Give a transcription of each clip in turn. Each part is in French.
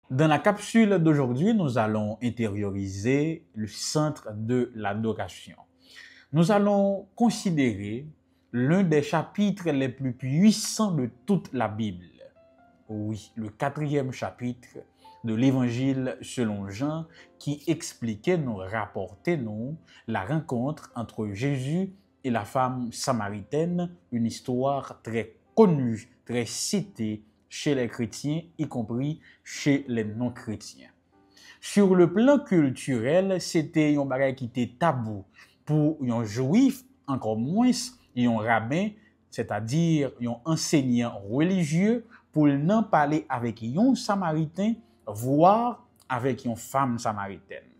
Dans la capsule d'aujourd'hui, nous allons intérioriser le centre de l'adoration. Nous allons considérer l'un des chapitres les plus puissants de toute la Bible. Oui, le 4e chapitre de l'Évangile selon Jean qui expliquait, nous rapportait la rencontre entre Jésus et la femme samaritaine, une histoire très connue, très citée chez les chrétiens, y compris chez les non-chrétiens. Sur le plan culturel, c'était un bagage qui était tabou pour un juif, encore moins un rabbin, c'est-à-dire un enseignant religieux, pour n'en parler avec un samaritain, voire avec une femme samaritaine.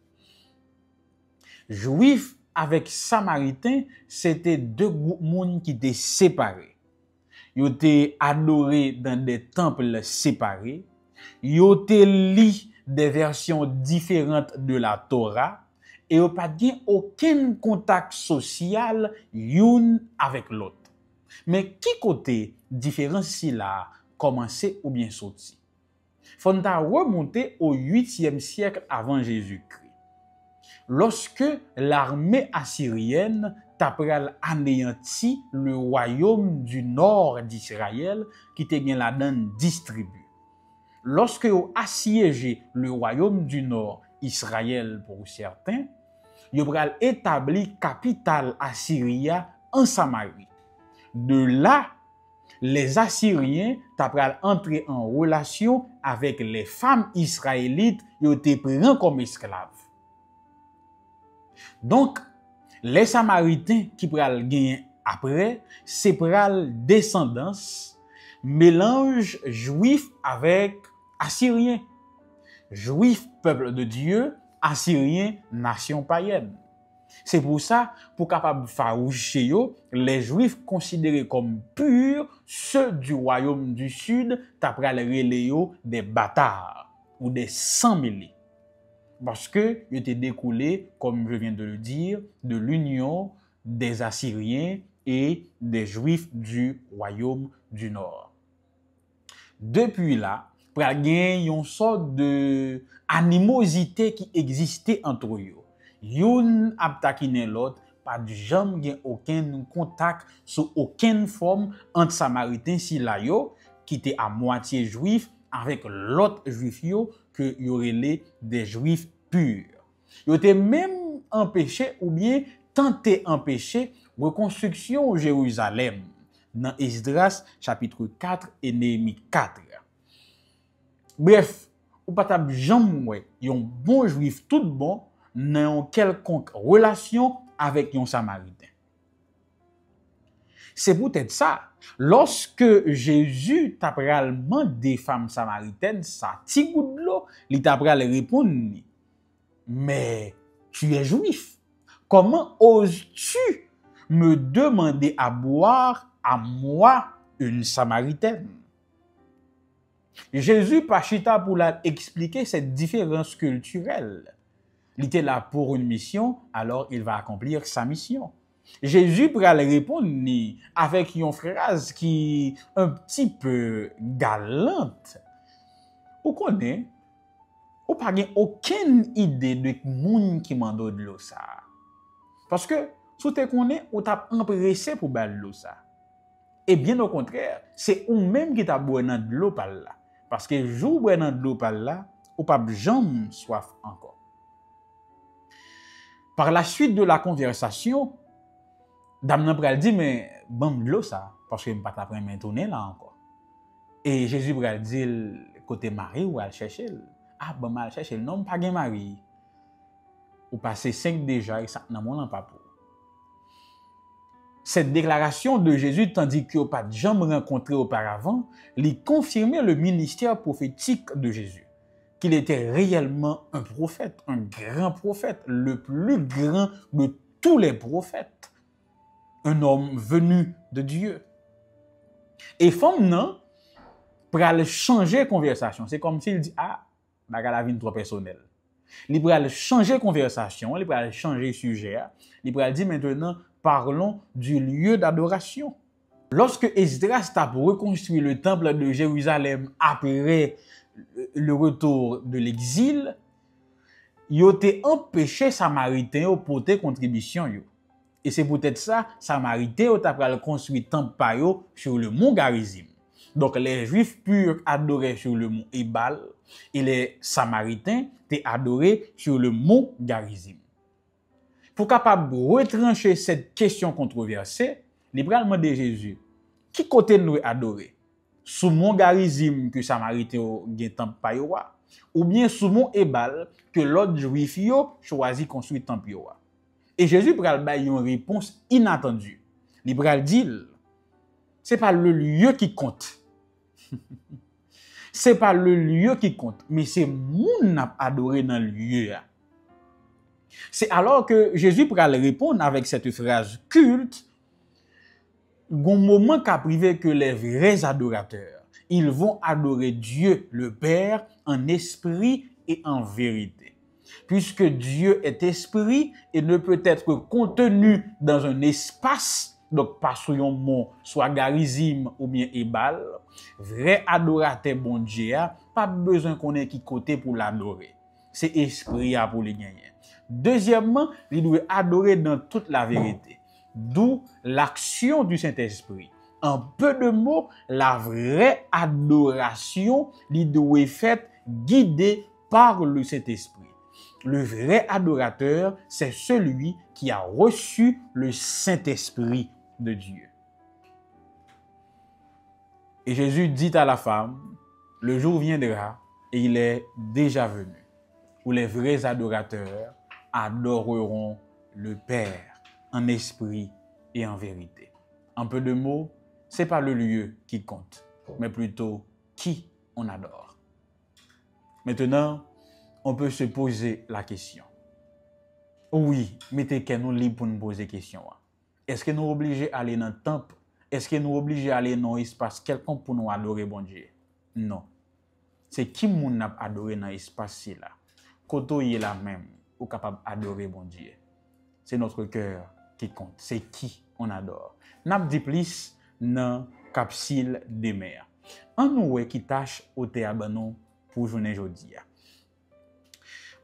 Juif avec samaritain, c'était deux groupes monde qui étaient séparés. Ils étaient adorés dans des temples séparés. Ils étaient li des versions différentes de la Torah et ils n'ont pas aucun contact social l'un avec l'autre. Mais qui côté différence si là commencé ou bien sorti? Faut remonter au 8e siècle avant Jésus-Christ. Lorsque l'armée assyrienne tapral anéanti le royaume du nord d'Israël qui était bien là-dedans distribué. Lorsque ont assiégé le royaume du nord, Israël pour certains, ils ont établi capitale Assyria en Samarie. De là, les Assyriens tapral entré en relation avec les femmes israélites qui ont été prises comme esclaves. Donc, les Samaritains qui pral gagner après, c'est pral descendance, mélange juif avec assyrien. Juif, peuple de Dieu, assyrien, nation païenne. C'est pour ça, pour capable faroucher les juifs considérés comme purs, ceux du royaume du sud, t'apral relé des bâtards ou des sans-mêlés. Parce que il était découlé, comme je viens de le dire, de l'union des Assyriens et des Juifs du royaume du Nord. Depuis là, il y a une sorte de animosité qui existait entre eux. Yon ap takine l'autre, pas de jamais aucun contact sous aucune forme entre Samaritains si la yo, qui était à moitié juif, avec l'autre juif yo, que y aurait des juifs purs. Ils étaient même empêchés ou bien tenté empêcher reconstruction au Jérusalem dans Esdras chapitre 4 et Néhémie 4. Bref, ou pas tab jamais yon bon juif tout bon dans quelconque relation avec un samaritain. C'est peut-être ça. Lorsque Jésus t'apral des femmes samaritaines, ça ti gout de l'eau, il t'apral répondre, mais tu es juif. Comment oses-tu me demander à boire à moi, une samaritaine? Jésus pachita pour expliquer cette différence culturelle. Il était là pour une mission, alors il va accomplir sa mission. Jésus pourra répondre avec une phrase qui est un petit peu galante. Vous connaissez, vous n'avez aucune idée de monde qui m'a donné de l'eau ça. Parce que, si vous connaissez, vous êtes empressé pour boire de l'eau ça. Et bien au contraire, c'est vous-même qui t'a boire de l'eau par là. Parce que vous boire de l'eau par là, vous n'avez jamais soif encore. Par la suite de la conversation, Dame Nampral dit, mais bon de l'eau ça, parce que je ne pas t'apprendre à tourner là encore. Et Jésus pral dit, côté Marie, ou elle cherche. Ah, bon, mal cherche, non, pas gen Marie. Ou passé 5 déjà, et ça n'a mon pas pour. Cette déclaration de Jésus, tandis qu'il n'a pas jamais rencontré auparavant, lui confirmait le ministère prophétique de Jésus. Qu'il était réellement un prophète, un grand prophète, le plus grand de tous les prophètes. Un homme venu de Dieu. Et femme non, pour aller changer la conversation. C'est comme s'il dit, ah, la vie est trop personnelle. Il pour aller changer la conversation, il pour aller changer le sujet. Il pour aller dire maintenant, parlons du lieu d'adoration. Lorsque Esdras a reconstruit le temple de Jérusalem après le retour de l'exil, yo te empêché Samaritain yo porter contribution yo. Et c'est peut-être ça, Samaritain yo t'a pral construit temple pa yo sur le mont Garizim. Donc les Juifs purent adorer sur le mont Ebal et les Samaritains t'es adoré sur le mont Garizim. Pour capable retrancher cette question controversée, libéralement de Jésus, qui côté nous adorer? Sous mont Garizim que Samaritain gen temple pa yo wa, ou bien sous mont Ebal que l'autre Juif yo choisi construire temple yo wa. Et Jésus pral bay une réponse inattendue. Il pral dit, c'est pas le lieu qui compte. C'est pas le lieu qui compte, mais c'est moun n'a adoré dans le lieu. C'est alors que Jésus pral répondre avec cette phrase culte, gon moment qu'a privé que les vrais adorateurs, ils vont adorer Dieu le Père en esprit et en vérité. Puisque Dieu est esprit et ne peut être contenu dans un espace, donc pas sur un mont, soit Garizim ou bien Ebal, vrai adorateur bon Dieu, pas besoin qu'on ait qui côté pour l'adorer. C'est esprit pour les gagner. Deuxièmement, il doit adorer dans toute la vérité. D'où l'action du Saint-Esprit. En peu de mots, la vraie adoration, il doit être faite guidée par le Saint-Esprit. Le vrai adorateur, c'est celui qui a reçu le Saint-Esprit de Dieu. Et Jésus dit à la femme, le jour viendra, et il est déjà venu, où les vrais adorateurs adoreront le Père en esprit et en vérité. En peu de mots, c'est pas le lieu qui compte, mais plutôt qui on adore. Maintenant, on peut se poser la question. Oui, mettez que nous libres pour nous poser la question. Est-ce que nous sommes obligés d'aller dans le temple? Est-ce que nous sommes obligés d'aller dans un espace quelconque pour nous adorer bon Dieu? Non. C'est qui nous a adoré dans l'espace là. Quand on est là même, on est capable d'adorer bon Dieu. C'est notre cœur qui compte. C'est qui on adore. N'a dit plus dans capsule des mers. En nous qui tâche au théâtre pour journée aujourd'hui.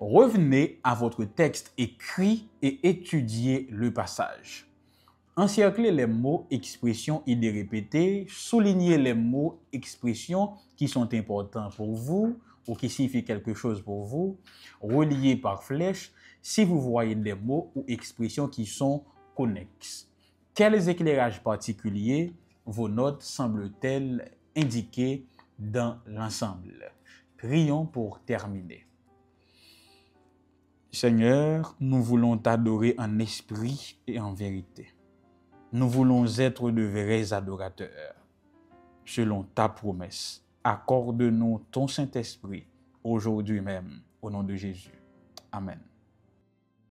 Revenez à votre texte écrit et étudiez le passage. Encerclez les mots, expressions, idées répétées, soulignez les mots, expressions qui sont importants pour vous ou qui signifient quelque chose pour vous, reliez par flèche si vous voyez des mots ou expressions qui sont connexes. Quels éclairages particuliers vos notes semblent-elles indiquer dans l'ensemble? Prions pour terminer. Seigneur, nous voulons t'adorer en esprit et en vérité. Nous voulons être de vrais adorateurs. Selon ta promesse, accorde-nous ton Saint-Esprit aujourd'hui même, au nom de Jésus. Amen.